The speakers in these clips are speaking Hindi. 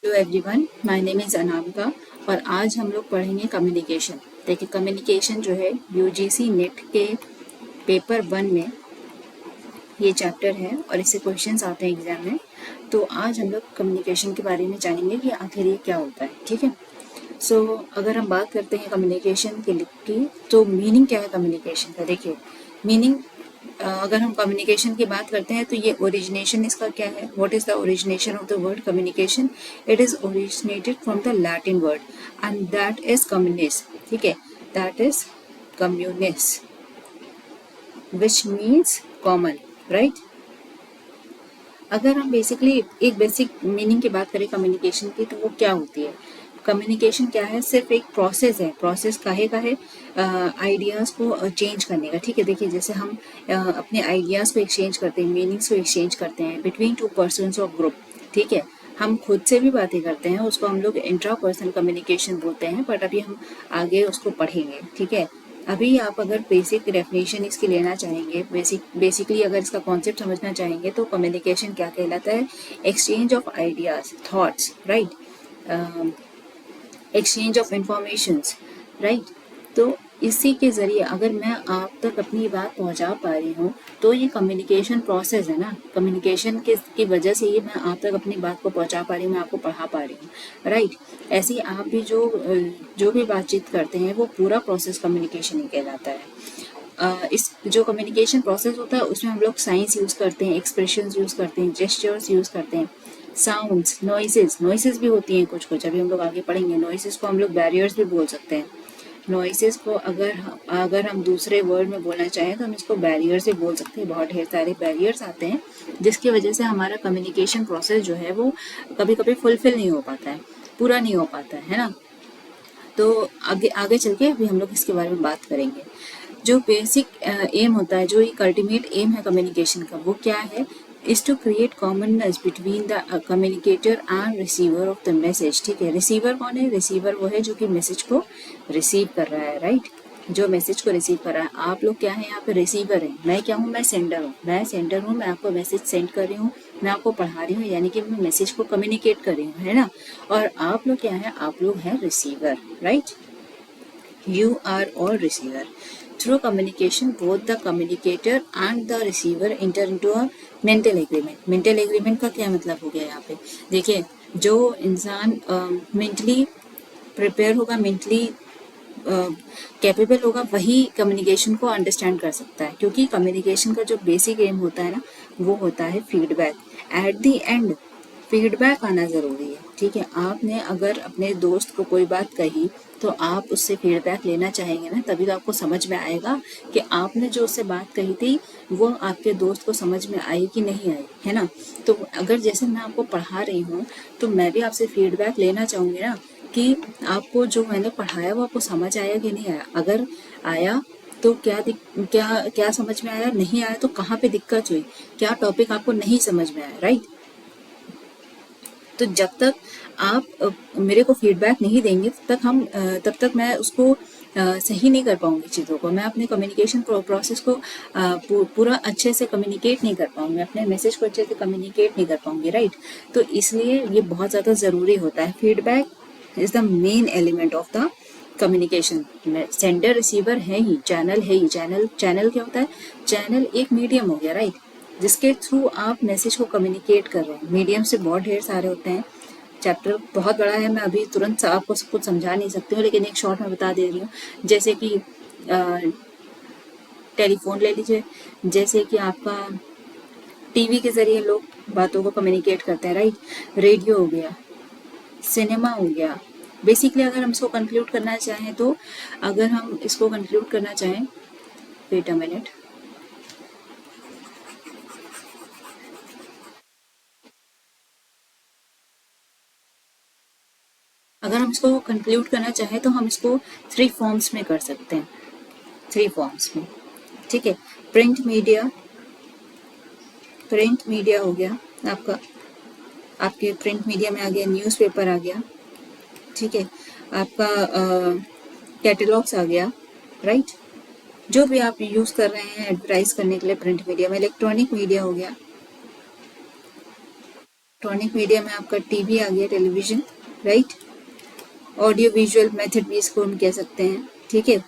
Hello everyone, my name is Anamika और आज हम लोग पढ़ेंगे कम्युनिकेशन। देखिए, कम्युनिकेशन जो है यूजीसी नेट के पेपर 1 में ये चैप्टर है और इससे क्वेश्चंस आते हैं एग्जाम में। तो आज हम लोग कम्युनिकेशन के बारे में जानेंगे कि आखिर ये क्या होता है। ठीक है। सो अगर हम बात करते हैं कम्युनिकेशन की तो मीनिंग क्या है कम्युनिकेशन का। देखिए, मीनिंग अगर हम कम्युनिकेशन की बात करते हैं तो ये ओरिजिनेशन इसका क्या है। What is the origination of the word communication? It is originated from the Latin word and that is communis. ठीक है, that is communis which means common, right. अगर हम बेसिकली एक बेसिक मीनिंग की बात करें कम्युनिकेशन की तो वो क्या होती है। कम्युनिकेशन क्या है? सिर्फ एक प्रोसेस है। प्रोसेस काहे का है? आइडियाज़ को चेंज करने का। ठीक है। देखिए, जैसे हम अपने आइडियाज़ को एक्सचेंज करते हैं, मीनिंग्स को एक्सचेंज करते हैं between two persons of group. ठीक है। हम खुद से भी बातें करते हैं, उसको हम लोग इंट्रा पर्सनल कम्युनिकेशन बोलते हैं, बट अभी हम आगे उसको पढ़ेंगे। ठीक है। अभी आप अगर बेसिक डेफिनेशन इसकी लेना चाहेंगे, बेसिकली अगर इसका कॉन्सेप्ट समझना चाहेंगे तो कम्युनिकेशन क्या कहलाता है? Exchange of ideas, thoughts, right, exchange of informations, right. तो इसी के ज़रिए अगर मैं आप तक अपनी बात पहुंचा पा रही हूँ तो ये कम्युनिकेशन प्रोसेस है ना। कम्युनिकेशन के की वजह से ही मैं आप तक अपनी बात को पहुंचा पा रही हूँ, मैं आपको पढ़ा पा रही हूँ, राइट। ऐसे ही आप भी जो भी बातचीत करते हैं वो पूरा प्रोसेस कम्युनिकेशन ही कहलाता है। इस जो कम्युनिकेशन प्रोसेस होता है उसमें हम लोग साइंस यूज़ करते हैं, एक्सप्रेशंस यूज़ करते हैं, जेस्चर्स यूज़ करते हैं, साउंड्स, नॉइसेस भी होती हैं कुछ कुछ। अभी हम लोग आगे पढ़ेंगे। नॉइसेस को हम लोग बैरियर्स भी बोल सकते हैं। नॉइसेस को अगर हम दूसरे वर्ड में बोलना चाहें तो हम इसको बैरियर्स भी बोल सकते हैं। बहुत ढेर सारे बैरियर्स आते हैं जिसकी वजह से हमारा कम्युनिकेशन प्रोसेस जो है वो कभी कभी फुलफिल नहीं हो पाता है, पूरा नहीं हो पाता है ना। तो आगे आगे चल के अभी हम लोग इसके बारे में बात करेंगे। जो बेसिक एम होता है, जो एक अल्टीमेट एम है कम्युनिकेशन का, वो क्या है? Is to create commonness between the communicator and receiver of the message. ठीक है। रिसीवर कौन है? रिसीवर वो है जो कि मैसेज को रिसीव कर रहा है, राइट। जो मैसेज को रिसीव कर रहा है। आप लोग क्या है? यहाँ पे रिसीवर है। मैं क्या हूँ? मैं सेंडर हूँ। मैं सेंडर हूँ, मैं आपको मैसेज सेंड कर रही हूँ, मैं आपको पढ़ा रही हूँ, यानी कि मैं मैसेज को कम्युनिकेट कर रही हूँ, है ना। और आप लोग क्या है? आप लोग हैं receiver, right. You are all receiver. Through communication, both the communicator and the receiver enter into a mental agreement. Mental agreement का क्या मतलब हो गया यहाँ पे? देखिए, जो इंसान मेंटली प्रिपेयर होगा, मेंटली कैपेबल होगा, वही कम्युनिकेशन को अंडरस्टैंड कर सकता है। क्योंकि कम्युनिकेशन का जो बेसिक एम होता है ना, वो होता है feedback. At the end feedback आना ज़रूरी है। ठीक है। आपने अगर अपने दोस्त को कोई बात कही तो आप उससे फीडबैक लेना चाहेंगे ना, तभी तो आपको समझ में आएगा कि आपने जो उससे बात कही थी वो आपके दोस्त को समझ में आई कि नहीं आई, है ना। तो अगर जैसे मैं आपको पढ़ा रही हूँ तो मैं भी आपसे फीडबैक लेना चाहूँगी ना कि आपको जो मैंने पढ़ाया वो आपको समझ आया कि नहीं आया। अगर आया तो क्या क्या समझ में आया, नहीं आया तो कहाँ पे दिक्कत हुई, क्या टॉपिक आपको नहीं समझ में आया, राइट। तो जब तक आप मेरे को फीडबैक नहीं देंगे तब तक मैं उसको सही नहीं कर पाऊंगी चीज़ों को। मैं अपने कम्युनिकेशन प्रोसेस को पूरा अच्छे से कम्युनिकेट नहीं कर पाऊंगी, अपने मैसेज को अच्छे से कम्युनिकेट नहीं कर पाऊंगी, राइट। तो इसलिए ये बहुत ज़्यादा ज़रूरी होता है। Feedback is the main element of the communication. Sender receiver है ही, चैनल है ही। चैनल क्या होता है? चैनल एक मीडियम हो गया, राइट, जिसके थ्रू आप मैसेज को कम्युनिकेट कर रहे हैं। मीडियम से बहुत ढेर सारे होते हैं। चैप्टर बहुत बड़ा है, मैं अभी तुरंत आपको सब कुछ समझा नहीं सकती हूँ, लेकिन एक शॉर्ट में बता दे रही हूँ। जैसे कि टेलीफोन ले लीजिए, जैसे कि आपका टीवी के जरिए लोग बातों को कम्युनिकेट करते हैं, राइट। रेडियो हो गया, सिनेमा हो गया। बेसिकली अगर हम इसको कंक्लूड करना चाहें तो अगर हम इसको कंक्लूड करना चाहें, वेट अ मिनट, अगर हम इसको कंक्लूड करना चाहें तो हम इसको 3 फॉर्म्स में कर सकते हैं। 3 फॉर्म्स में, ठीक है। प्रिंट मीडिया, प्रिंट मीडिया हो गया आपका, आपके प्रिंट मीडिया में आ गया न्यूज़पेपर आ गया, ठीक है। आपका कैटलॉग्स आ गया, राइट। जो भी आप यूज़ कर रहे हैं एडवर्टाइज करने के लिए प्रिंट मीडिया में। इलेक्ट्रॉनिक मीडिया हो गया, इलेक्ट्रॉनिक मीडिया में आपका टीवी आ गया, television, right. Audio visual method भी इसको हम कह सकते हैं, ठीक है।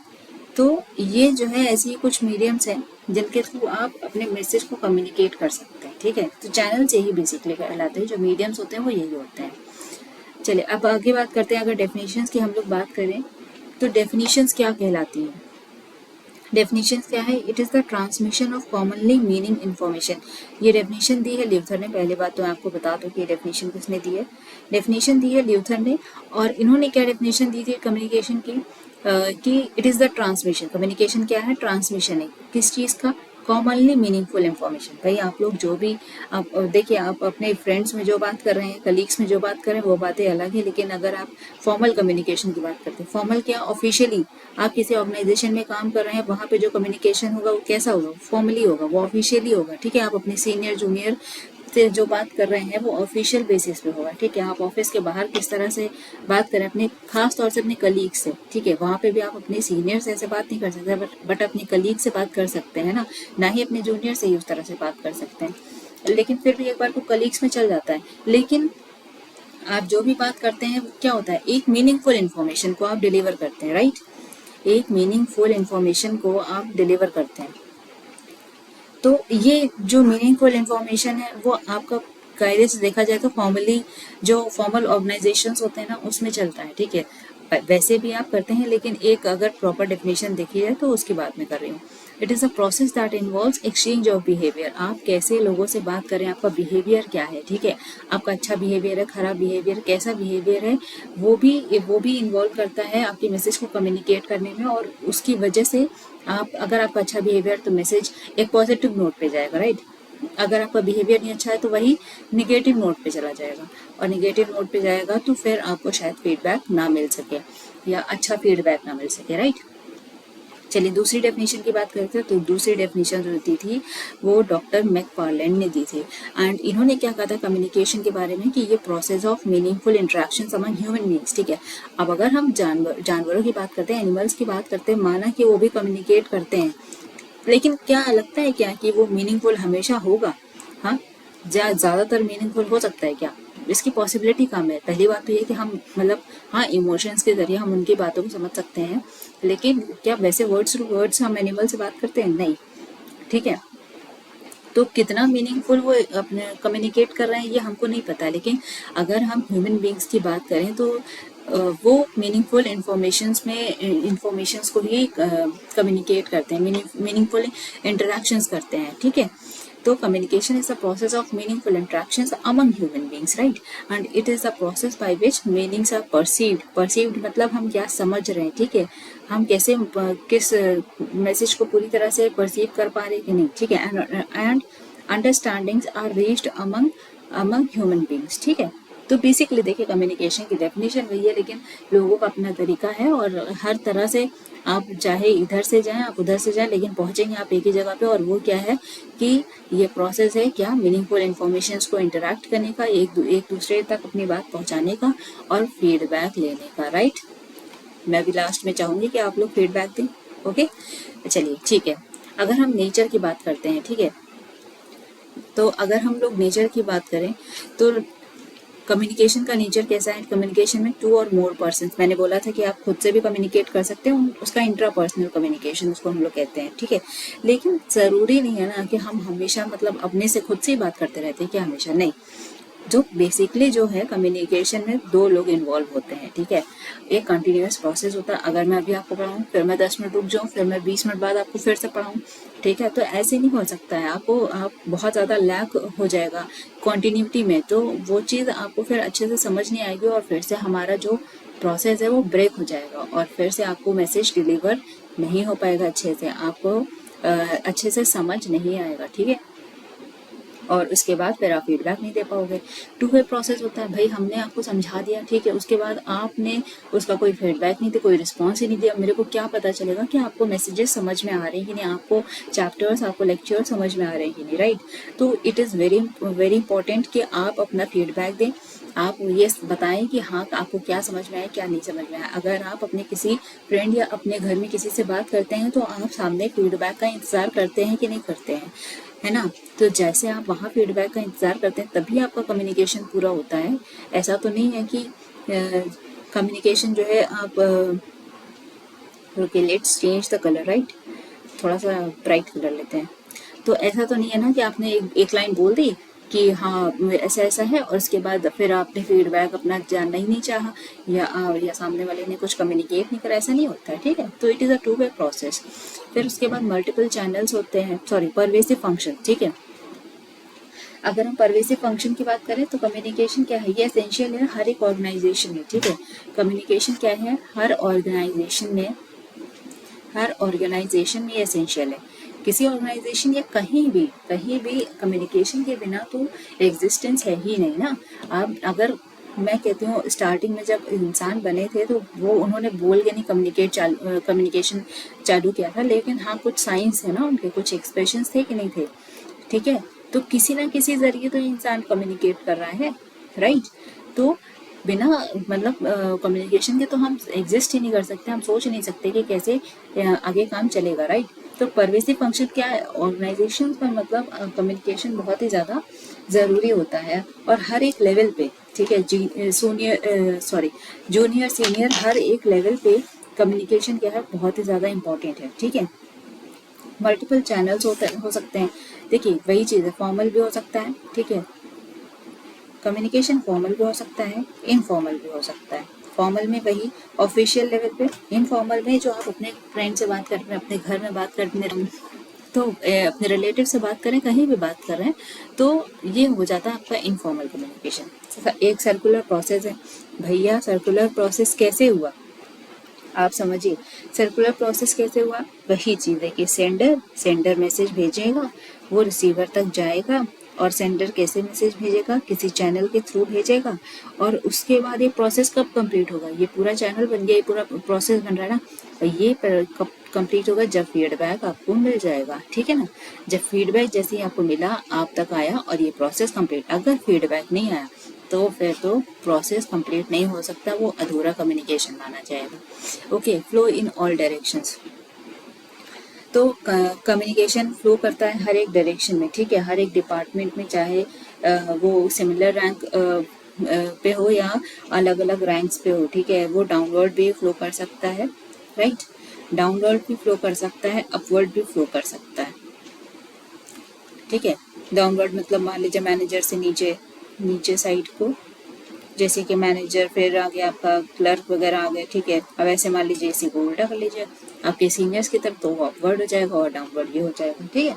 तो ये जो है ऐसी कुछ मीडियम्स हैं जिनके थ्रू आप अपने मैसेज को कम्युनिकेट कर सकते हैं, ठीक है। तो चैनल से ही बेसिकली कहलाते हैं, जो मीडियम्स होते हैं वो यही होते हैं। चलिए अब आगे बात करते हैं। अगर डेफिनेशंस की हम लोग बात करें तो डेफिनेशंस क्या कहलाती हैं? डेफिनेशन क्या है? It is the transmission of commonly meaning information. ये डेफिनेशन दी है ल्यूथर ने। पहले बात तो मैं आपको बता दूं कि डेफिनेशन किसने दी है। डेफिनेशन दी है ल्यूथर ने, और इन्होंने क्या डेफिनेशन दी थी कम्युनिकेशन की? कि it is the transmission. Communication क्या है? ट्रांसमिशन है किस चीज़ का? Commonly meaningful information. भाई आप लोग जो भी आप देखिए, आप अपने फ्रेंड्स में जो बात कर रहे हैं, कलीग्स में जो बात कर रहे हैं, वो बातें अलग है। लेकिन अगर आप फॉर्मल कम्युनिकेशन की बात करते हैं, फॉर्मल क्या? ऑफिशियली आप किसी ऑर्गेनाइजेशन में काम कर रहे हैं, वहाँ पे जो कम्युनिकेशन होगा वो कैसा होगा? फॉर्मली होगा, वो ऑफिशियली होगा, ठीक है। आप अपने सीनियर जूनियर से जो बात कर रहे हैं वो ऑफिशियल बेसिस पे होगा, ठीक है। आप ऑफिस के बाहर किस तरह से बात करें अपने, खास तौर से अपने कलीग से, ठीक है, वहाँ पे भी आप अपने सीनियर से ऐसे बात नहीं कर सकते, बट अपने कलीग से बात कर सकते हैं ना, ना ही अपने जूनियर से ही उस तरह से बात कर सकते हैं। लेकिन फिर भी एक बार को कलीग्स में चल जाता है। लेकिन आप जो भी बात करते हैं क्या होता है? एक मीनिंगफुल इन्फॉर्मेशन को आप डिलीवर करते हैं, राइट। एक मीनिंगफुल इन्फॉर्मेशन को आप डिलीवर करते हैं। तो ये जो मीनिंगफुल इंफॉर्मेशन है वो आपका कायदे से देखा जाए तो फॉर्मली, जो फॉर्मल ऑर्गेनाइजेशंस होते हैं ना, उसमें चलता है, ठीक है। वैसे भी आप करते हैं, लेकिन एक अगर प्रॉपर डेफिनेशन देखी जाए तो उसकी बात मैं कर रही हूँ। It is a process that involves exchange of behaviour. आप कैसे लोगों से बात करें, आपका बिहेवियर क्या है, ठीक है। आपका अच्छा बिहेवियर है, खराब बिहेवियर, कैसा बिहेवियर है, वो भी इन्वॉल्व करता है आपकी मैसेज को कम्युनिकेट करने में। और उसकी वजह से आप, अगर आपका अच्छा बिहेवियर, तो मैसेज एक पॉजिटिव नोट पे जाएगा, राइट। अगर आपका बिहेवियर नहीं अच्छा है तो वही निगेटिव नोट पे चला जाएगा, और निगेटिव नोट पे जाएगा तो फिर आपको शायद फीडबैक ना मिल सके, या अच्छा फीडबैक ना मिल सके, राइट। चलिए दूसरी डेफिनेशन की बात करते हैं। तो दूसरी डेफिनेशन जो दी थी वो डॉक्टर मैकफार्लैंड ने दी थी। एंड इन्होंने क्या कहा था कम्युनिकेशन के बारे में, कि ये process of meaningful interactions among human beings, ठीक है। अब अगर हम जानवरों की बात करते हैं, एनिमल्स की बात करते हैं, माना कि वो भी कम्युनिकेट करते हैं, लेकिन क्या लगता है क्या कि वो मीनिंगफुल हमेशा होगा? हाँ, ज़्यादातर मीनिंगफुल हो सकता है क्या? इसकी पॉसिबिलिटी कम है। पहली बात तो ये कि हम मतलब, हाँ, इमोशंस के जरिए हम उनकी बातों को समझ सकते हैं, लेकिन क्या वैसे वर्ड्स टू वर्ड्स हम एनिमल से बात करते हैं? नहीं, ठीक है। तो कितना मीनिंगफुल वो अपने कम्युनिकेट कर रहे हैं ये हमको नहीं पता, लेकिन अगर हम ह्यूमन बींग्स की बात करें तो वो मीनिंगफुल इंफॉर्मेशंस को ही कम्युनिकेट करते हैं, मीनिंगफुल इंटरेक्शंस करते हैं, ठीक है। तो communication is the process of meaningful interactions among human beings, right. And it is the process by which meanings are perceived मतलब हम क्या समझ रहे हैं, ठीक है। हम कैसे किस मैसेज को पूरी तरह से परसीव कर पा रहे हैं कि नहीं, ठीक है। And understandings are reached among human beings, ठीक है। तो बेसिकली देखिए कम्युनिकेशन की डेफिनेशन वही है, लेकिन लोगों का अपना तरीका है, और हर तरह से आप चाहे इधर से जाएं, आप उधर से जाएं, लेकिन पहुंचेंगे आप एक ही जगह पे। और वो क्या है कि ये प्रोसेस है क्या, मीनिंगफुल इन्फॉर्मेशंस को इंटरेक्ट करने का, एक दूसरे तक अपनी बात पहुंचाने का, और फीडबैक लेने का, राइट। मैं भी लास्ट में चाहूंगी कि आप लोग फीडबैक दें, ओके। चलिए ठीक है। अगर हम नेचर की बात करते हैं, ठीक है, तो अगर हम लोग नेचर की बात करें तो कम्युनिकेशन का नेचर कैसा है? कम्युनिकेशन में 2 और मोर पर्सन, मैंने बोला था कि आप खुद से भी कम्युनिकेट कर सकते हैं, उसका इंट्रापर्सनल कम्युनिकेशन उसको हम लोग कहते हैं, ठीक है। लेकिन जरूरी नहीं है ना कि हम हमेशा मतलब अपने से खुद से ही बात करते रहते हैं, क्या हमेशा नहीं। जो बेसिकली जो है कम्युनिकेशन में 2 लोग इन्वॉल्व होते हैं, ठीक है। एक कंटिन्यूअस प्रोसेस होता है। अगर मैं अभी आपको पढ़ाऊँ, फिर मैं 10 मिनट रुक जाऊँ, फिर मैं 20 मिनट बाद आपको फिर से पढ़ाऊँ, ठीक है। तो ऐसे नहीं हो सकता है, आपको आप बहुत ज़्यादा लैक हो जाएगा कॉन्टिन्यूटी में, तो वो चीज़ आपको फिर अच्छे से समझ नहीं आएगी, और फिर से हमारा जो प्रोसेस है वो ब्रेक हो जाएगा, और फिर से आपको मैसेज डिलीवर नहीं हो पाएगा अच्छे से, आपको अच्छे से समझ नहीं आएगा, ठीक है। और उसके बाद फिर आप फीडबैक नहीं दे पाओगे। 2 वे प्रोसेस होता है, भाई हमने आपको समझा दिया, ठीक है, उसके बाद आपने उसका कोई फीडबैक नहीं दिया, कोई रिस्पॉन्स ही नहीं दिया, मेरे को क्या पता चलेगा कि आपको मैसेजेस समझ में आ रहे हैं कि नहीं, आपको चैप्टर्स, आपको लेक्चर समझ में आ रहे हैं कि नहीं, राइट। तो it is very very important कि आप अपना फीडबैक दें, आप ये बताएं कि हाँ आपको क्या समझ में आया, क्या नहीं समझ में आया। अगर आप अपने किसी फ्रेंड या अपने घर में किसी से बात करते हैं तो आप सामने फीडबैक का इंतज़ार करते हैं कि नहीं करते हैं, है ना। तो जैसे आप वहाँ फीडबैक का इंतज़ार करते हैं तभी आपका कम्युनिकेशन पूरा होता है। ऐसा तो नहीं है कि कम्युनिकेशन जो है आप okay let's change the colour right, थोड़ा सा ब्राइट कलर लेते हैं। तो ऐसा तो नहीं है ना कि आपने एक लाइन बोल दी कि हाँ ऐसा ऐसा है और उसके बाद फिर आपने फीडबैक अपना जानना ही नहीं चाहा या सामने वाले ने कुछ कम्युनिकेट नहीं करा, ऐसा नहीं होता है, ठीक है। तो it is a two way process. फिर उसके बाद मल्टीपल चैनल्स होते हैं, सॉरी परवेसिव फंक्शन, ठीक है। अगर हम परवेसिव फंक्शन की बात करें तो कम्युनिकेशन क्या है, ये एसेंशियल है हर एक ऑर्गेनाइजेशन में, ठीक है। कम्युनिकेशन क्या है, हर ऑर्गेनाइजेशन में एसेंशियल है। किसी ऑर्गेनाइजेशन या कहीं भी कम्युनिकेशन के बिना तो एग्जिस्टेंस है ही नहीं ना। अब अगर मैं कहती हूँ स्टार्टिंग में जब इंसान बने थे तो वो उन्होंने बोल के नहीं कम्युनिकेशन चालू किया था, लेकिन हाँ कुछ साइंस है ना, उनके कुछ एक्सप्रेशंस थे कि नहीं थे, ठीक है। तो किसी ना किसी जरिए तो इंसान कम्युनिकेट कर रहा है, राइट। तो बिना मतलब कम्युनिकेशन के तो हम एग्जिस्ट ही नहीं कर सकते, हम सोच नहीं सकते कि कैसे आगे काम चलेगा, राइट। तो परवेसिव फंक्शन क्या है, ऑर्गेनाइजेशन पर मतलब कम्युनिकेशन बहुत ही ज़्यादा ज़रूरी होता है और हर एक लेवल पे, ठीक है। जूनियर सीनियर हर एक लेवल पे कम्युनिकेशन क्या है, बहुत ही ज़्यादा इंपॉर्टेंट है, ठीक है। मल्टीपल चैनल्स हो सकते हैं, देखिए वही चीज़ है, फॉर्मल भी हो सकता है, ठीक है। कम्युनिकेशन फॉर्मल भी हो सकता है, इनफॉर्मल भी हो सकता है। फॉर्मल में वही ऑफिशियल लेवल पे, इनफॉर्मल में जो आप अपने फ्रेंड से बात कर रहे हैं, अपने घर में बात कर रहे हैं, तो अपने रिलेटिव से बात करें, कहीं भी बात कर रहे हैं, तो ये हो जाता है आपका इनफॉर्मल कम्युनिकेशन। एक सर्कुलर प्रोसेस है भैया, सर्कुलर प्रोसेस कैसे हुआ आप समझिए। सर्कुलर प्रोसेस कैसे हुआ, वही चीज़ है कि सेंडर मैसेज भेजेगा, वो रिसीवर तक जाएगा, और सेंडर कैसे मैसेज भेजेगा, किसी चैनल के थ्रू भेजेगा, और उसके बाद ये प्रोसेस कब कंप्लीट होगा, ये पूरा चैनल बन गया, ये पूरा प्रोसेस बन रहा है ना, और ये कब कंप्लीट होगा, जब फीडबैक आपको मिल जाएगा, ठीक है ना। जब फीडबैक जैसे ही आपको मिला, आप तक आया और ये प्रोसेस कंप्लीट। अगर फीडबैक नहीं आया तो फिर तो प्रोसेस कंप्लीट नहीं हो सकता, वो अधूरा कम्युनिकेशन माना जाएगा। Okay, flow in all directions. तो कम्युनिकेशन फ्लो करता है हर एक डायरेक्शन में, ठीक है, हर एक डिपार्टमेंट में, चाहे वो सिमिलर रैंक पे हो या अलग अलग रैंक्स पे हो, ठीक है। वो डाउनवर्ड भी फ्लो कर सकता है, राइट, डाउनवर्ड भी फ्लो कर सकता है, अपवर्ड भी फ्लो कर सकता है, ठीक है। डाउनवर्ड मतलब मान लीजिए मैनेजर से नीचे साइड को, जैसे कि मैनेजर, फिर आगे आपका क्लर्क वगैरह आ गए, ठीक है। अब ऐसे मान लीजिए इसी को उल्टा कर लीजिए आपके सीनियर्स की तरफ, तो वो अपवर्ड हो जाएगा और डाउनवर्ड ये हो जाएगा, ठीक है।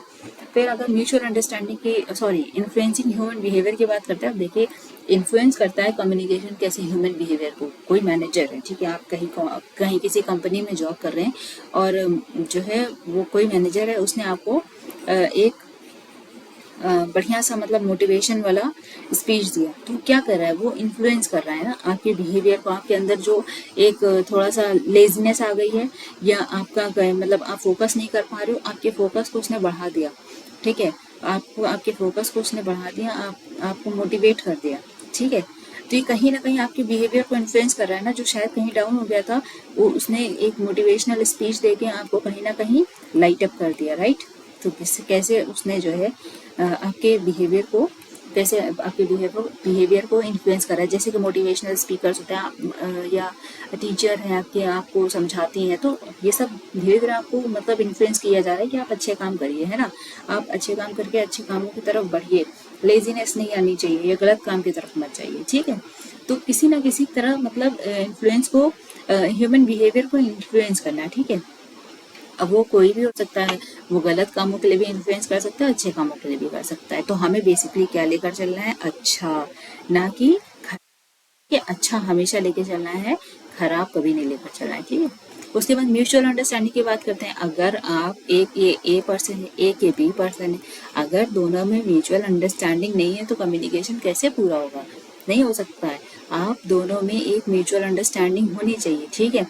फिर अगर म्यूचुअल अंडरस्टैंडिंग की इन्फ्लुएंसिंग ह्यूमन बिहेवियर की बात करते हैं, अब देखिए इन्फ्लुएंस करता है कम्युनिकेशन कैसे ह्यूमन बिहेवियर को। कोई मैनेजर है, ठीक है, आप कहीं किसी कंपनी में जॉब कर रहे हैं और जो है वो कोई मैनेजर है, उसने आपको एक बढ़िया सा मतलब मोटिवेशन वाला स्पीच दिया, तो क्या कर रहा है, वो इन्फ्लुएंस कर रहा है ना आपके बिहेवियर को। आपके अंदर जो एक थोड़ा सा लेजीनेस आ गई है, या आपका मतलब आप फोकस नहीं कर पा रहे हो, आपके फोकस को उसने बढ़ा दिया, ठीक है। आपके फोकस को उसने बढ़ा दिया, आपको मोटिवेट कर दिया, ठीक है। तो ये कहीं ना कहीं आपके बिहेवियर को इन्फ्लुएंस कर रहा है ना, जो शायद कहीं डाउन हो गया था, वो उसने एक मोटिवेशनल स्पीच देके आपको कहीं ना कहीं लाइट अप कर दिया, राइट। तो कैसे उसने जो है आपके बिहेवियर को इन्फ्लुएंस कर रहा है। जैसे कि मोटिवेशनल स्पीकर्स होते हैं या टीचर हैं आपके, आपको समझाती हैं, तो ये सब धीरे धीरे आपको मतलब इन्फ्लुएंस किया जा रहा है कि आप अच्छे काम करिए, है ना। आप अच्छे काम करके अच्छे कामों की तरफ बढ़िए, लेजीनेस नहीं आनी चाहिए या गलत काम की तरफ मत जाइए, ठीक है। तो किसी ना किसी तरह मतलब इन्फ्लुएंस को, ह्यूमन बिहेवियर को इन्फ्लुएंस करना है, ठीक है। अब वो कोई भी हो सकता है, वो गलत कामों के लिए भी इन्फ्लुएंस कर सकता है, अच्छे कामों के लिए भी कर सकता है। तो हमें बेसिकली क्या लेकर चलना है, अच्छा, ना कि अच्छा हमेशा लेके चलना है, खराब कभी नहीं लेकर चलना है, ठीक है। उसके बाद म्यूचुअल अंडरस्टैंडिंग की बात करते हैं। अगर आप एक ये ए पर्सन है, एक ये बी पर्सन है, अगर दोनों में म्यूचुअल अंडरस्टैंडिंग नहीं है तो कम्युनिकेशन कैसे पूरा होगा, नहीं हो सकता है। आप दोनों में एक म्यूचुअल अंडरस्टैंडिंग होनी चाहिए, ठीक है,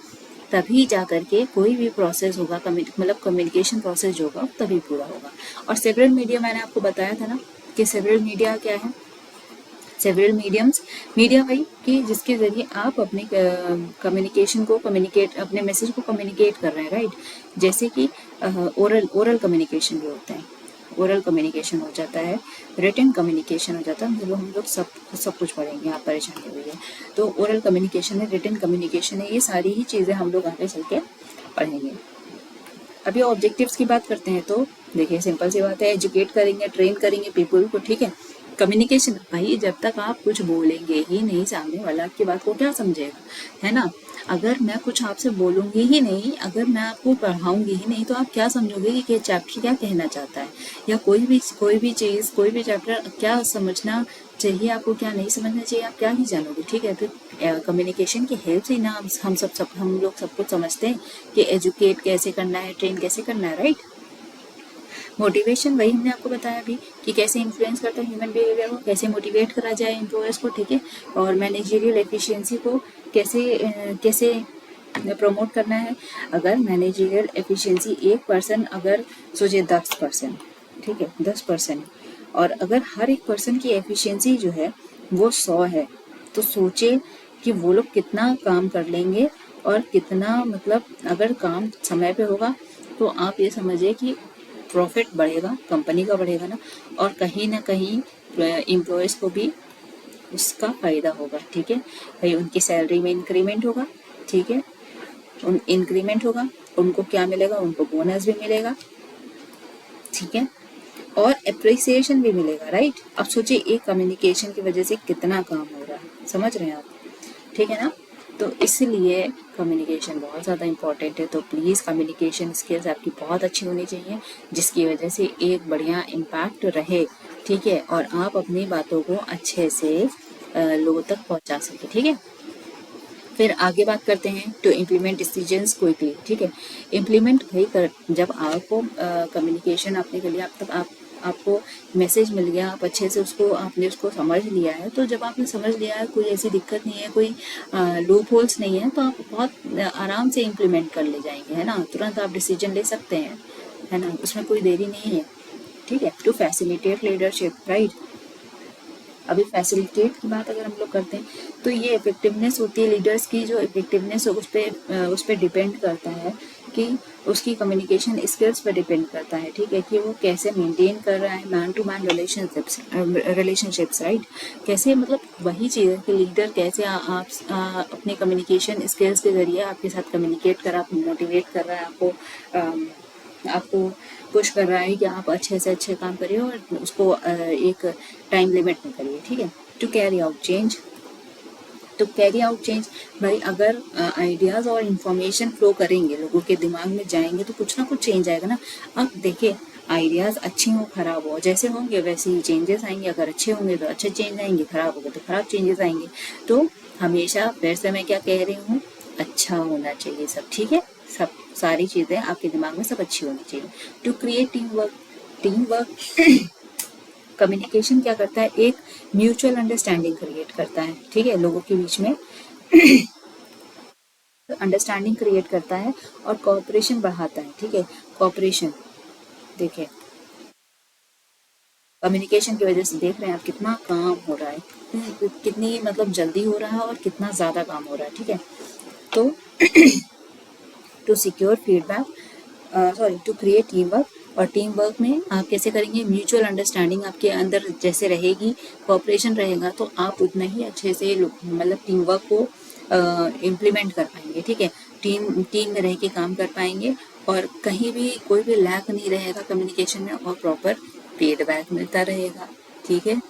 तभी जा करके कोई भी प्रोसेस होगा, मतलब कम्युनिकेशन प्रोसेस जो होगा तभी पूरा होगा। और सेवरल मीडिया मैंने आपको बताया था ना कि सेवरल मीडिया क्या है, सेवरल मीडिया वही कि जिसके जरिए आप अपने कम्युनिकेशन को अपने मैसेज को कम्युनिकेट कर रहे हैं, राइट। जैसे कि ओरल कम्युनिकेशन भी होता है, ओरल कम्युनिकेशन हो जाता है, रिटन कम्युनिकेशन हो जाता है, मतलब हम लोग सब कुछ पढ़ेंगे, आप परेशान नहीं हुई है। तो ओरल कम्युनिकेशन है, रिटन कम्युनिकेशन है, ये सारी ही चीज़ें हम लोग आगे चल के पढ़ेंगे। अभी ऑब्जेक्टिव्स की बात करते हैं तो देखिए सिंपल सी बात है, एजुकेट करेंगे, ट्रेन करेंगे पीपल को, ठीक है। कम्युनिकेशन भाई, जब तक आप कुछ बोलेंगे ही नहीं सामने वाला आपकी बात को क्या समझेगा, है ना। अगर मैं कुछ आपसे बोलूंगी ही नहीं, अगर मैं आपको पढ़ाऊंगी ही नहीं, तो आप क्या समझोगे कि चैप्टर क्या कहना चाहता है, या कोई भी चीज़, कोई भी चैप्टर क्या समझना चाहिए आपको, क्या नहीं समझना चाहिए, आप क्या ही जानोगे, ठीक है। फिर कम्युनिकेशन की हेल्प से ना हम लोग सब कुछ समझते हैं कि एजुकेट कैसे करना है, ट्रेन कैसे करना है, राइट। मोटिवेशन वही हमने आपको बताया अभी कि कैसे इन्फ्लुएंस करता है ह्यूमन बिहेवियर को, कैसे मोटिवेट करा जाए एम्प्लॉयर्स को, ठीक है। और मैनेजरियल एफिशिएंसी को कैसे प्रमोट करना है। अगर मैनेजरियल एफिशिएंसी 1% अगर सोचे 10%, ठीक है, 10%, और अगर हर एक पर्सन की एफिशिएंसी जो है वो 100 है, तो सोचे कि वो लोग कितना काम कर लेंगे, और कितना मतलब अगर काम समय पे होगा तो आप ये समझिए कि प्रॉफिट बढ़ेगा, कंपनी का बढ़ेगा ना कहीं एम्प्लॉयज़ को भी उसका फ़ायदा होगा, ठीक है। भाई उनकी सैलरी में इंक्रीमेंट होगा, ठीक है, इंक्रीमेंट होगा, उनको क्या मिलेगा, उनको बोनस भी मिलेगा, ठीक है, और अप्रिसिएशन भी मिलेगा, राइट। अब सोचिए एक कम्युनिकेशन की वजह से कितना काम हो रहा है, समझ रहे हैं आप, ठीक है ना। तो इसलिए कम्युनिकेशन बहुत ज़्यादा इम्पॉर्टेंट है। तो प्लीज़ कम्युनिकेशन स्किल्स आपकी बहुत अच्छी होनी चाहिए, जिसकी वजह से एक बढ़िया इम्पैक्ट रहे, ठीक है, और आप अपनी बातों को अच्छे से लोगों तक पहुंचा सके, ठीक है। फिर आगे बात करते हैं टू इम्प्लीमेंट डिसीजंस क्विकली, ठीक है। इम्प्लीमेंट भाई कर, जब आपको कम्युनिकेशन आपने कर लिया, आपको मैसेज मिल गया, आप अच्छे से आपने उसको समझ लिया है, तो जब आपने समझ लिया है, कोई ऐसी दिक्कत नहीं है, कोई लूप होल्स नहीं है, तो आप बहुत आराम से इम्प्लीमेंट कर ले जाएंगे, है ना। तुरंत आप डिसीजन ले सकते हैं, है ना, उसमें कोई देरी नहीं है, ठीक है। To facilitate leadership, right. अभी फैसिलिटेट की बात अगर हम लोग करते हैं तो ये इफेक्टिवनेस होती है लीडर्स की, जो इफेक्टिवनेस उस पर डिपेंड करता है कि उसकी कम्युनिकेशन स्किल्स पर डिपेंड करता है, ठीक है, कि वो कैसे मेंटेन कर रहा है man to man relationships, right. कैसे मतलब वही चीज़ है कि लीडर कैसे आप अपने कम्युनिकेशन स्किल्स के जरिए आपके साथ कम्युनिकेट कर, आप मोटिवेट कर रहा है, आपको पुश कर रहा है कि आप अच्छे से अच्छे काम करिए और उसको एक टाइम लिमिट में करिए, ठीक है। टू कैरी आउट चेंज, भाई अगर आइडियाज़ और इन्फॉर्मेशन फ्लो करेंगे, लोगों के दिमाग में जाएंगे, तो कुछ ना कुछ चेंज आएगा ना। अब देखिए आइडियाज़ अच्छे हो खराब हो जैसे होंगे वैसे ही चेंजेस आएंगे, अगर अच्छे होंगे तो अच्छे चेंज आएंगे, खराब होंगे तो खराब चेंजेस आएंगे। तो हमेशा फिर से मैं क्या कह रही हूँ, अच्छा होना चाहिए सब, ठीक है। सब सारी चीज़ें आपके दिमाग में सब अच्छी होनी चाहिए। To create team work communication क्या करता है, एक म्यूचुअल अंडरस्टैंडिंग क्रिएट करता है, ठीक है, लोगों के बीच में अंडरस्टैंडिंग क्रिएट करता है और कोऑपरेशन बढ़ाता है, ठीक है। कोऑपरेशन देखिए कम्युनिकेशन की वजह से देख रहे हैं आप कितना काम हो रहा है, कितनी मतलब जल्दी हो रहा है और कितना ज़्यादा काम हो रहा है, ठीक है। तो to secure feedback, sorry to create team work, और टीम वर्क में आप कैसे करेंगे, म्यूचुअल अंडरस्टैंडिंग आपके अंदर जैसे रहेगी, कोऑपरेशन रहेगा, तो आप उतना ही अच्छे से मतलब टीम वर्क को इम्प्लीमेंट कर पाएंगे, ठीक है। टीम में रह के काम कर पाएंगे, और कहीं भी कोई भी लैक नहीं रहेगा कम्युनिकेशन में, और प्रॉपर फीडबैक मिलता रहेगा, ठीक है।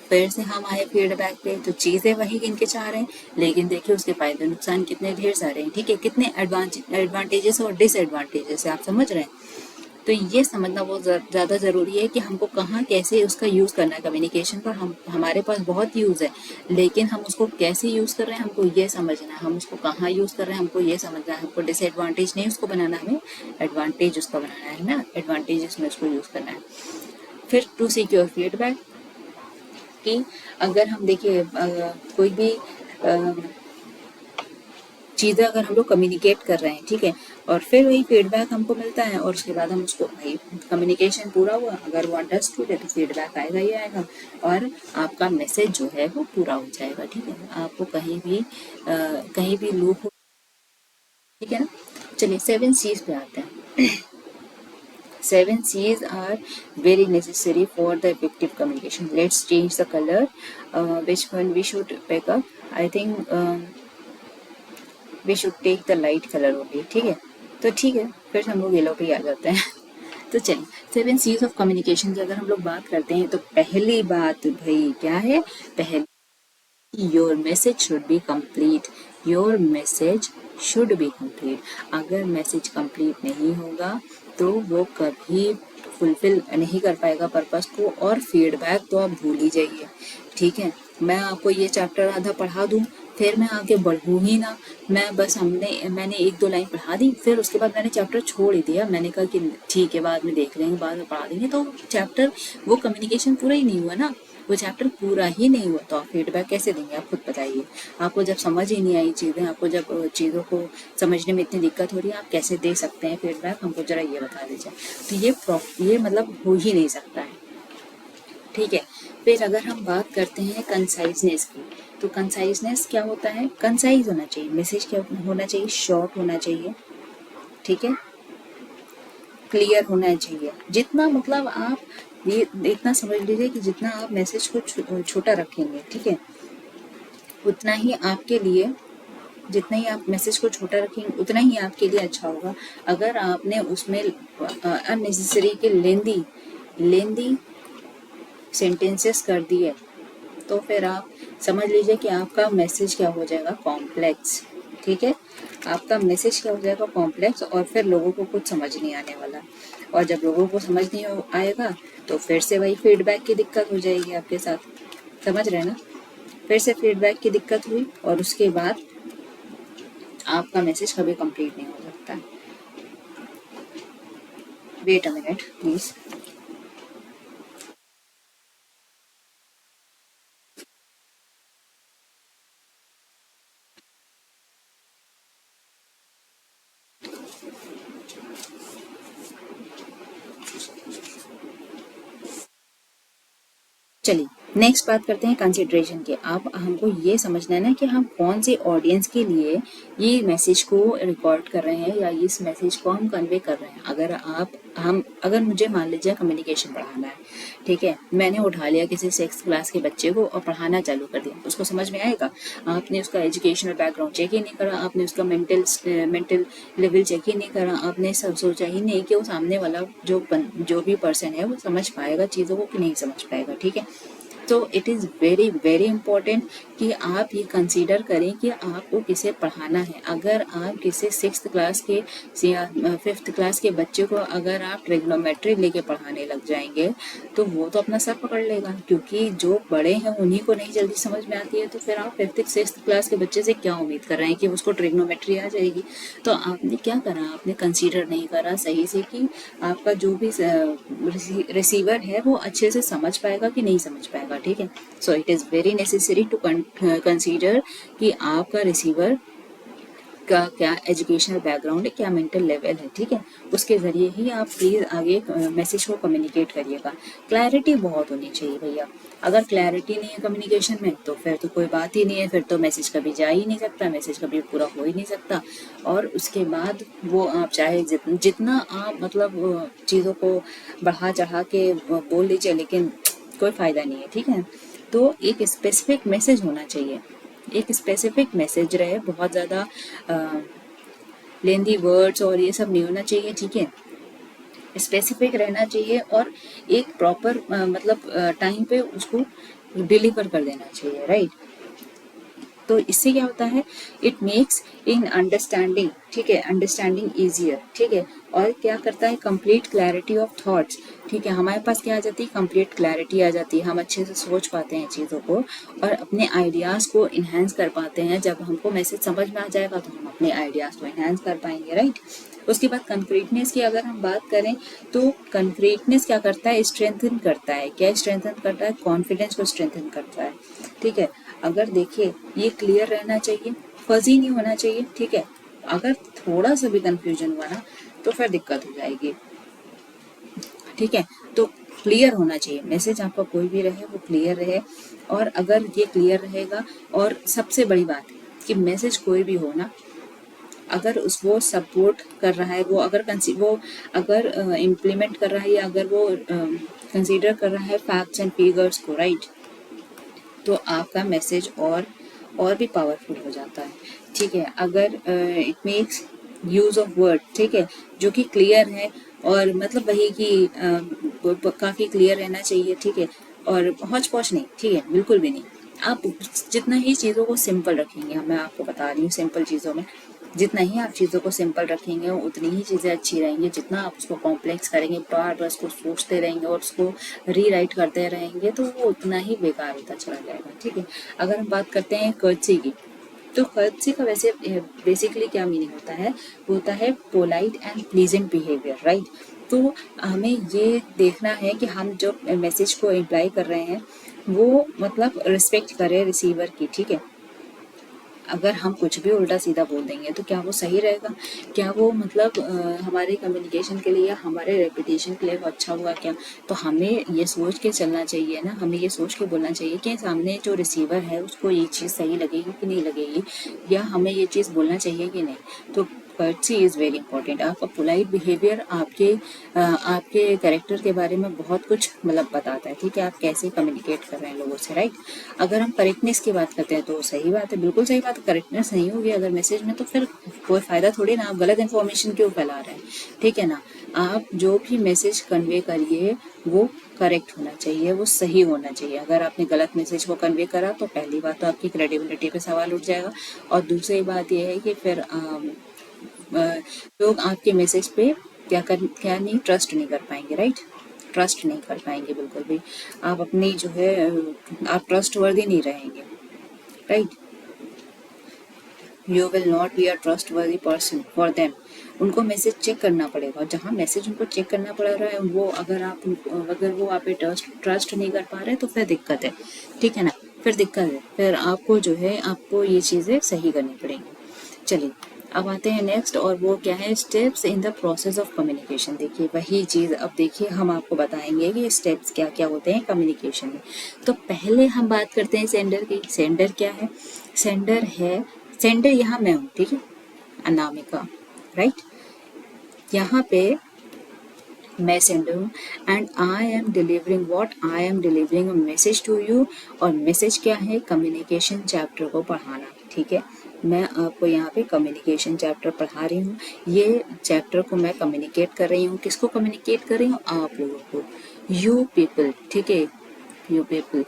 फिर से हम आए फीडबैक पे, तो चीज़ें वही गिन के चाह रहे हैं, लेकिन देखिए उसके फायदे नुकसान कितने ढेर सारे हैं, ठीक है, कितने एडवांटेजेस और डिसएडवांटेजेस है, आप समझ रहे हैं। तो ये समझना बहुत ज़्यादा ज़रूरी है कि हमको कहाँ कैसे उसका यूज़ करना है। कम्युनिकेशन पर हमारे पास बहुत यूज़ है, लेकिन हम उसको कैसे यूज़ कर रहे हैं हमको ये समझना है, हम उसको कहाँ यूज़ कर रहे हैं हमको ये समझना है। हमको डिसएडवांटेज नहीं उसको बनाना, हमें एडवांटेज उसका बनाना है ना, एडवांटेजेस में उसको यूज़ करना है। फिर टू सिक्योर फीडबैक, कि अगर हम देखिए कोई भी चीज़ें अगर हम लोग कम्युनिकेट कर रहे हैं, ठीक है, और फिर वही फीडबैक हमको मिलता है, और उसके बाद हम उसको भाई कम्युनिकेशन पूरा हुआ, अगर वो अंडरस्टूड है तो फीडबैक आएगा ही आएगा, और आपका मैसेज जो है वो पूरा हो जाएगा, ठीक है। आपको कहीं भी लूप हो, ठीक है ना। चलिए 7 C's पे आते हैं। 7 C's are very necessary for the effective communication. Let's change the color. Which one we should pick up? I think we should take the light color only. ठीक है, तो ठीक है, फिर हम लोग येलो पे ही आ जाते हैं. तो चलिए, 7 C's ऑफ कम्युनिकेशन की अगर हम लोग बात करते हैं तो पहली बात भाई क्या है? पहली, your message should be complete. Your message should be complete. अगर मैसेज कंप्लीट नहीं होगा तो वो कभी फुलफिल नहीं कर पाएगा पर्पस को, और फीडबैक तो आप भूल ही जाइए. ठीक है, मैं आपको ये चैप्टर आधा पढ़ा दूं, फिर मैं आगे बढ़ूँ ही ना. मैं बस मैंने 1-2 लाइन पढ़ा दी, फिर उसके बाद मैंने चैप्टर छोड़ ही दिया. मैंने कहा कि ठीक है, बाद में देख लेंगे, बाद में पढ़ा देंगे. तो चैप्टर, वो कम्युनिकेशन पूरा ही नहीं हुआ ना, वो चैप्टर पूरा ही नहीं हुआ. तो आप फीडबैक कैसे देंगे? आप खुद बताइए. आपको जब समझ ही नहीं आई चीज़ें, आपको जब चीज़ों को समझने में इतनी दिक्कत हो रही है, आप कैसे दे सकते हैं फीडबैक? हमको जरा ये बता दीजिए. तो ये मतलब हो ही नहीं सकता है. ठीक है, फिर अगर हम बात करते हैं कंसाइजनेस की, तो कंसाइजनेस क्या होता है? कंसाइज होना चाहिए मैसेज. क्या होना चाहिए? शॉर्ट होना चाहिए. ठीक है, क्लियर होना चाहिए. जितना मतलब आप ये इतना समझ लीजिए कि जितना आप मैसेज को छोटा रखेंगे, ठीक है, उतना ही आपके लिए, जितना ही आप मैसेज को छोटा रखेंगे उतना ही आपके लिए अच्छा होगा. अगर आपने उसमें अननेसेसरी के लेंदी सेंटेंसेस कर दिए तो फिर आप समझ लीजिए कि आपका मैसेज क्या हो जाएगा? कॉम्प्लेक्स. ठीक है, आपका मैसेज क्या हो जाएगा? कॉम्प्लेक्स. और फिर लोगों को कुछ समझ नहीं आने वाला. और जब लोगों को समझ नहीं आएगा तो फिर से वही फीडबैक की दिक्कत हो जाएगी आपके साथ. समझ रहे हैं ना? फिर से फीडबैक की दिक्कत हुई और उसके बाद आपका मैसेज कभी कंप्लीट नहीं हो सकता. Wait a minute please. चलिए, नेक्स्ट बात करते हैं कंसिडरेशन की. आप हमको ये समझना है ना कि हम कौन से ऑडियंस के लिए ये मैसेज को रिकॉर्ड कर रहे हैं या इस मैसेज को हम कन्वे कर रहे हैं. अगर मुझे मान लीजिए कम्युनिकेशन पढ़ाना है, ठीक है, मैंने उठा लिया किसी 6th क्लास के बच्चे को और पढ़ाना चालू कर दिया, उसको समझ में आएगा? आपने उसका एजुकेशनल बैकग्राउंड चेक ही नहीं करा, आपने उसका मेंटल लेवल चेक ही नहीं करा, आपने सब सोचा ही नहीं कि वो सामने वाला जो भी पर्सन है वो समझ पाएगा चीज़ों को कि नहीं समझ पाएगा. ठीक है, तो it is very very important कि आप ये कंसीडर करें कि आपको किसे पढ़ाना है. अगर आप किसी 6th क्लास के या 5th क्लास के बच्चे को अगर आप ट्रिग्नोमेट्री लेके पढ़ाने लग जाएंगे तो वो तो अपना सर पकड़ लेगा, क्योंकि जो बड़े हैं उन्हीं को नहीं जल्दी समझ में आती है. तो फिर आप 5th 6th क्लास के बच्चे से क्या उम्मीद कर रहे हैं कि उसको ट्रिग्नोमेट्री आ जाएगी? तो आपने क्या करा? आपने कंसीडर नहीं करा सही से कि आपका जो भी रिसीवर है वो अच्छे से समझ पाएगा कि नहीं समझ पाएगा. ठीक है, so it is very necessary to consider कि आपका रिसीवर का क्या एजुकेशनल बैकग्राउंड है, क्या मेंटल लेवल है. ठीक है, उसके ज़रिए ही आप प्लीज़ आगे मैसेज को कम्युनिकेट करिएगा. क्लैरिटी बहुत होनी चाहिए भैया. अगर क्लैरिटी नहीं है कम्युनिकेशन में तो फिर तो कोई बात ही नहीं है, फिर तो मैसेज कभी जा ही नहीं सकता, मैसेज कभी पूरा हो ही नहीं सकता. और उसके बाद वो आप चाहे जितना आप मतलब चीज़ों को बढ़ा चढ़ा के बोल लीजिए, लेकिन कोई फ़ायदा नहीं है. ठीक है, तो एक स्पेसिफिक मैसेज होना चाहिए. एक स्पेसिफिक मैसेज रहे, बहुत ज़्यादा लेंदी वर्ड्स और ये सब नहीं होना चाहिए. ठीक है, स्पेसिफिक रहना चाहिए और एक प्रॉपर मतलब टाइम पे उसको डिलीवर कर देना चाहिए. राइट, तो इससे क्या होता है? It makes in understanding. ठीक है, अंडरस्टैंडिंग ईजियर. ठीक है, और क्या करता है? Complete clarity of thoughts. ठीक है, हमारे पास क्या आ जाती है? कंप्लीट क्लैरिटी आ जाती है. हम अच्छे से सोच पाते हैं चीज़ों को और अपने आइडियाज़ को इन्हेंस कर पाते हैं. जब हमको मैसेज समझ में आ जाएगा तो हम अपने आइडियाज़ को इन्हेंस कर पाएंगे. राइट, उसके बाद कंक्रीटनेस की अगर हम बात करें तो कंक्रीटनेस क्या करता है? स्ट्रेंथन करता है. क्या स्ट्रेंथन करता है? कॉन्फिडेंस को स्ट्रेंथन करता है. ठीक है, अगर देखिए ये क्लियर रहना चाहिए, फजी नहीं होना चाहिए. ठीक है, अगर थोड़ा सा भी कंफ्यूजन हुआ ना तो फिर दिक्कत हो जाएगी. ठीक है, तो क्लियर होना चाहिए मैसेज. आपका कोई भी रहे वो क्लियर रहे. और अगर ये क्लियर रहेगा, और सबसे बड़ी बात कि मैसेज कोई भी हो ना, अगर वो सपोर्ट कर रहा है, वो अगर इम्प्लीमेंट कर रहा है, या अगर वो कंसीडर कर रहा है फैक्ट्स एंड फिगर्स को, राइट, तो आपका मैसेज और भी पावरफुल हो जाता है। ठीक है, अगर it makes use of word, ठीक है, जो कि क्लियर है, और मतलब वही कि काफ़ी क्लियर रहना चाहिए, ठीक है, और हौच पौच नहीं, ठीक है, बिल्कुल भी नहीं। आप जितना ही चीज़ों को सिंपल रखेंगे, मैं आपको बता रही हूँ, सिंपल चीज़ों में जितना ही आप चीज़ों को सिंपल रखेंगे उतनी ही चीज़ें अच्छी रहेंगी। जितना आप उसको कॉम्प्लेक्स करेंगे, बार बार उसको सोचते रहेंगे और उसको रीराइट करते रहेंगे, तो वो उतना ही बेकार होता चला जाएगा। ठीक है, अगर हम बात करते हैं कर्टसी की, तो कर्टसी का वैसे बेसिकली क्या मीनिंग होता है? होता है polite and pleasant behaviour, right. तो हमें ये देखना है कि हम जो मैसेज को इम्प्लाई कर रहे हैं वो मतलब रिस्पेक्ट करें रिसीवर की। ठीक है, अगर हम कुछ भी उल्टा सीधा बोल देंगे तो क्या वो सही रहेगा? क्या वो मतलब हमारे कम्युनिकेशन के लिए या हमारे रेपुटेशन के लिए वो अच्छा होगा क्या? तो हमें ये सोच के चलना चाहिए ना, हमें ये सोच के बोलना चाहिए कि सामने जो रिसीवर है उसको ये चीज़ सही लगेगी कि नहीं लगेगी, या हमें ये चीज़ बोलना चाहिए कि नहीं। तो कर्टसी इज़ वेरी इंपॉर्टेंट। आपका पोलाइट बिहेवियर आपके कैरेक्टर के बारे में बहुत कुछ मतलब बताता है। ठीक है, आप कैसे कम्युनिकेट कर रहे हैं लोगों से, राइट। अगर हम करेक्टनेस की बात करते हैं तो सही बात है, बिल्कुल सही बात है। करेक्टनेस नहीं होगी अगर मैसेज में तो फिर कोई फायदा थोड़ी ना, आप गलत इन्फॉर्मेशन क्यों फैला रहे हैं? ठीक है ना, आप जो भी मैसेज कन्वे करिए वो करेक्ट होना चाहिए, वो सही होना चाहिए। अगर आपने गलत मैसेज को कन्वे करा तो पहली बात तो आपकी क्रेडिबिलिटी पे सवाल उठ जाएगा, और दूसरी बात यह है कि फिर लोग आपके मैसेज पे क्या नहीं ट्रस्ट नहीं कर पाएंगे, राइट। ट्रस्ट नहीं कर पाएंगे बिल्कुल भी। आप अपनी जो है आप ट्रस्ट वर्दी नहीं रहेंगे, right. You will not be a trust वर्दी पर्सन फॉर देम। उनको मैसेज चेक करना पड़ेगा, जहाँ मैसेज उनको चेक करना पड़ रहा है वो अगर वो आप पे ट्रस्ट नहीं कर पा रहे तो फिर दिक्कत है। ठीक है ना, फिर दिक्कत है, फिर आपको जो है आपको ये चीज़ें सही करनी पड़ेंगी। चलिए अब आते हैं नेक्स्ट, और वो क्या है? Steps in the process of communication. देखिए वही चीज़ अब देखिए हम आपको बताएंगे कि स्टेप्स क्या क्या होते हैं कम्युनिकेशन में। तो पहले हम बात करते हैं सेंडर की। सेंडर क्या है? सेंडर यहाँ मैं हूँ, ठीक है, अनामिका, राइट। यहाँ पे मैं सेंडर हूँ and I am delivering I am delivering a message to you. और मैसेज क्या है? कम्युनिकेशन चैप्टर को पढ़ाना। ठीक है, मैं आपको यहाँ पे कम्युनिकेशन चैप्टर पढ़ा रही हूँ। ये चैप्टर को मैं कम्युनिकेट कर रही हूँ। किसको कम्युनिकेट कर रही हूँ? आप लोगों को, यू पीपल, ठीक है, यू पीपल।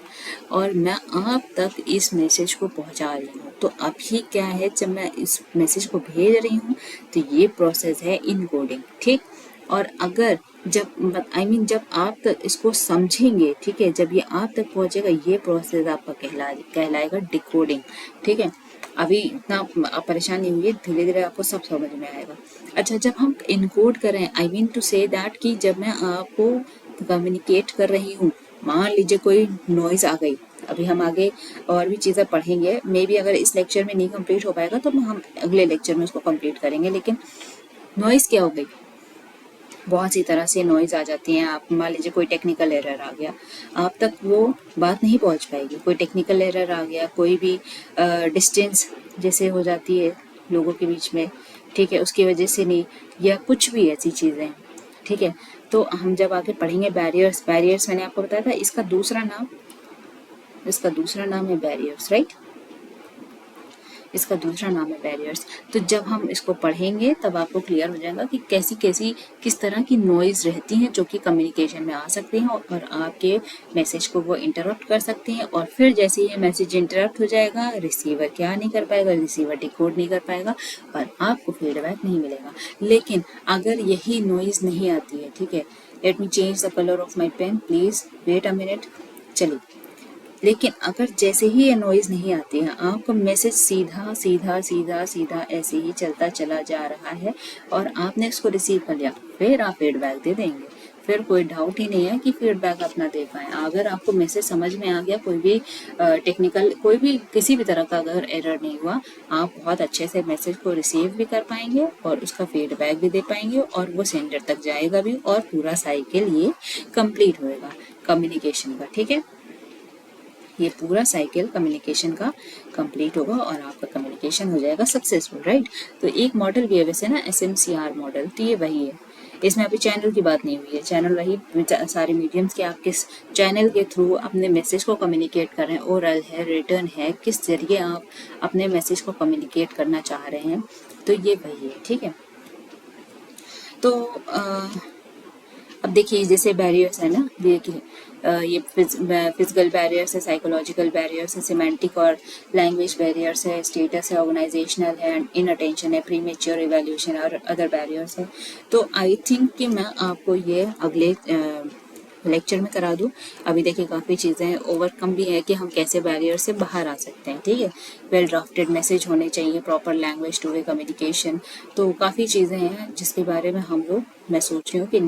और मैं आप तक इस मैसेज को पहुँचा रही हूँ। तो अभी क्या है, जब मैं इस मैसेज को भेज रही हूँ तो ये प्रोसेस है इनकोडिंग, ठीक। और अगर जब आप तक इसको समझेंगे, ठीक है, जब ये आप तक पहुंचेगा ये प्रोसेस आपका कहलाएगा डिकोडिंग। ठीक है, अभी इतना आप परेशान नहीं हुई, धीरे धीरे आपको सब समझ में आएगा। अच्छा, जब हम इनकोड करें, I mean to say that कि जब मैं आपको कम्युनिकेट कर रही हूँ, मान लीजिए कोई नॉइज आ गई, अभी हम आगे और भी चीज़ें पढ़ेंगे, मे बी अगर इस लेक्चर में नहीं कंप्लीट हो पाएगा तो हम अगले लेक्चर में उसको कंप्लीट करेंगे। लेकिन नॉइज़ क्या हो गई? बहुत सी तरह से नॉइज़ आ जाती हैं। आप मान लीजिए कोई टेक्निकल एरर आ गया, आप तक वो बात नहीं पहुंच पाएगी। कोई टेक्निकल एरर आ गया, कोई भी डिस्टेंस जैसे हो जाती है लोगों के बीच में, ठीक है, उसकी वजह से नहीं, या कुछ भी ऐसी चीज़ें, ठीक है। तो हम जब आगे पढ़ेंगे बैरियर्स मैंने आपको बताया था, इसका दूसरा नाम है बैरियर्स, राइट। इसका दूसरा नाम है बैरियर्स। तो जब हम इसको पढ़ेंगे तब आपको क्लियर हो जाएगा कि किस तरह की नॉइज रहती हैं जो कि कम्युनिकेशन में आ सकती हैं और आपके मैसेज को वो इंटरप्ट कर सकती हैं। और फिर जैसे ये मैसेज इंटरप्ट हो जाएगा, रिसीवर क्या नहीं कर पाएगा? रिसीवर डिकोड नहीं कर पाएगा और आपको फीडबैक नहीं मिलेगा। लेकिन अगर यही नॉइज नहीं आती है, ठीक है, let me change the colour of my pen, please wait a minute. चलिए, लेकिन अगर जैसे ही ये नॉइज नहीं आती है, आपका मैसेज सीधा सीधा सीधा सीधा ऐसे ही चलता चला जा रहा है और आपने इसको रिसीव कर लिया, फिर आप फीडबैक दे देंगे। फिर कोई डाउट ही नहीं है कि फीडबैक अपना दे पाए। अगर आपको मैसेज समझ में आ गया, कोई भी टेक्निकल कोई भी किसी भी तरह का अगर एरर नहीं हुआ, आप बहुत अच्छे से मैसेज को रिसीव भी कर पाएंगे और उसका फीडबैक भी दे पाएंगे और वो सेंडर तक जाएगा भी और पूरा साइकिल ये कंप्लीट होएगा कम्युनिकेशन का। ठीक है, ये पूरा साइकिल कम्युनिकेशन का कंप्लीट होगा और आपका कम्युनिकेशन हो जाएगा सक्सेसफुल, राइट। तो एक मॉडल भी है वैसे ना, SMCR मॉडल, तो ये वही है। इसमें अभी चैनल की बात नहीं हुई है, चैनल वही सारे मीडियम्स के आप किस चैनल के थ्रू अपने मैसेज को कम्युनिकेट कर रहे हैं, ओरल है, रिटर्न है, किस जरिए आप अपने मैसेज को कम्युनिकेट करना चाह रहे हैं, तो ये वही है, ठीक है। तो अब देखिए जैसे बैरियर्स है ना, देखिए ये फिजिकल बैरियर्स है, साइकोलॉजिकल बैरियर्स है, सिमेंटिक और लैंग्वेज बैरियर्स है, स्टेटस है, ऑर्गेनाइजेशनल है, इन अटेंशन है, प्री मेच्योर इवैल्यूएशन और अदर बैरियर्स है। तो आई थिंक कि मैं आपको ये अगले लेक्चर में करा दूँ। अभी देखिए काफ़ी चीज़ें ओवरकम भी है कि हम कैसे बैरियर से बाहर आ सकते हैं, ठीक है। वेल ड्राफ्टेड मैसेज होने चाहिए, proper language two way communication, तो काफ़ी चीज़ें हैं जिसके बारे में हम लोग, मैं सोच रही हूँ कि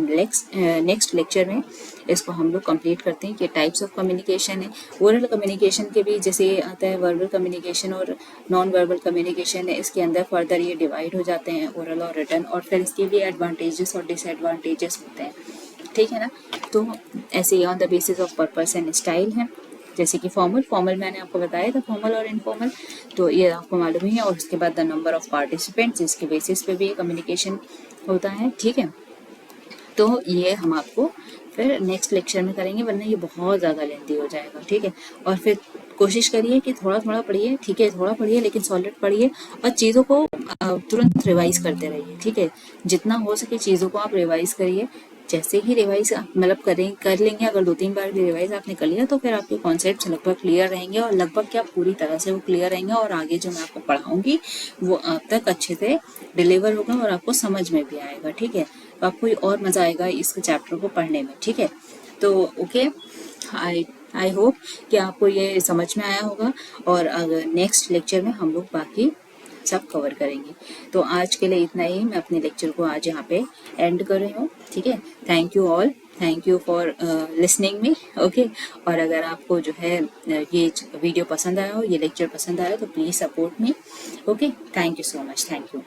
नेक्स्ट लेक्चर में इसको हम लोग कंप्लीट करते हैं कि टाइप्स ऑफ कम्युनिकेशन है। ओरल कम्युनिकेशन के भी जैसे आता है वर्बल कम्युनिकेशन और नॉन वर्बल कम्युनिकेशन है, इसके अंदर फर्दर ये डिवाइड हो जाते हैं, ओरल और रिटन, और फिर इसके भी एडवांटेजेस और डिसएडवांटेजेस होते हैं, ठीक है ना। तो ऐसे ही on the basis of purpose and style है, जैसे कि फॉर्मल मैंने आपको बताया था, फॉर्मल और इनफॉर्मल, तो ये आपको मालूम ही है। और उसके बाद द नंबर ऑफ पार्टिसिपेंट्स, इसके बेसिस पे भी कम्युनिकेशन होता है, ठीक है। तो ये हम आपको फिर नेक्स्ट लेक्चर में करेंगे, वरना ये बहुत ज़्यादा लेंथी हो जाएगा, ठीक है। और फिर कोशिश करिए कि थोड़ा थोड़ा पढ़िए, ठीक है, थोड़ा पढ़िए लेकिन सॉलिड पढ़िए, और चीज़ों को तुरंत रिवाइज करते रहिए, ठीक है। जितना हो सके चीज़ों को आप रिवाइज करिए। जैसे ही रिवाइज मतलब कर लेंगे, अगर 2-3 बार भी रिवाइज आपने कर लिया तो फिर आपके कॉन्सेप्ट्स लगभग क्लियर रहेंगे, और लगभग क्या पूरी तरह से वो क्लियर रहेंगे, और आगे जो मैं आपको पढ़ाऊंगी वो आप तक अच्छे से डिलीवर होगा और आपको समझ में भी आएगा, ठीक है। तो आपको और मज़ा आएगा इस चैप्टर को पढ़ने में, ठीक है। तो ओके, आई होप कि आपको ये समझ में आया होगा, और अगर नेक्स्ट लेक्चर में हम लोग बाकी सब कवर करेंगे। तो आज के लिए इतना ही, मैं अपने लेक्चर को आज यहाँ पे एंड कर रही हूँ, ठीक है। Thank you all, thank you for listening me, okay. और अगर आपको जो है ये वीडियो पसंद आया हो, ये लेक्चर पसंद आया हो, तो please support me, okay. Thank you so much, thank you.